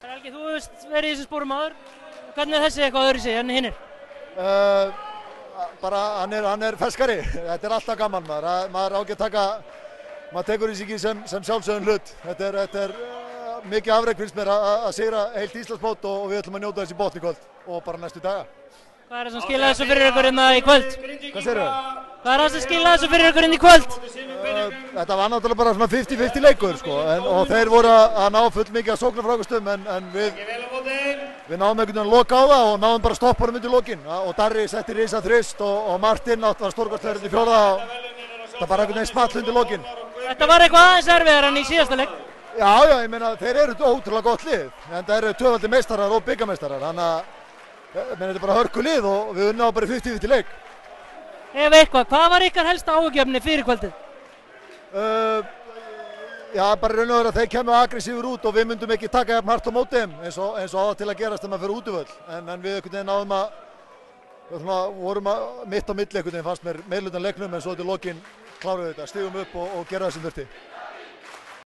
Helgi, þú hefst verið í þessum spórum áður. Hvernig þessi eitthvað öðruvísi en hinnir? Bara hann er ferskari. Þetta er alltaf gaman maður á ekki að taka, maður tekur þessi ekki sem sjálfsögðum hlut. Þetta er mikið afrek finnst mér að sigra heilt Íslandsmót og við ætlum að njóta þessi botn í kvöld og bara næstu daga. Hvað er það sem skilaði þessu fyrir ykkur í kvöld? Hvað segirðu? Hvað er það sem skilaði þessu fyrir ykkur í kvöld? Þetta var náttúrulega bara svona 50-50 leikur sko, og þeir voru að ná full mikið að sókna frákustum en við náðum einhvern veginn að loka á það og náðum bara að stoppa hann undir lokin og Darri setti risa þrist og Martin var stórkostlegur í fjórða og það bara einhvern veginn small undir lokin. Þetta var eitthvað aðeins erfiðar en í síðasta leik? Já, ég meina þeir eru ótrúlega gott lið en það eru tvöfaldir meistarar og byggameistarar þannig að þetta er bara hörku lið og við unnum á bara 50-50 leik. Ef eitthvað, hvað var ykkar helsta áhugjefni fyrir kvöldið? Já, bara raun og veru að þeir kemur aggressífur út og við myndum ekki taka jafn hart á móti þeim eins og á til að gerast þegar maður fyrir útivöll en við einhvern veginn náðum að vorum mitt á milli einhvern veginn fannst mér meirhlutan leiknum en svo til lokin kláruðu þetta, stigum upp og gera það sem þurfti.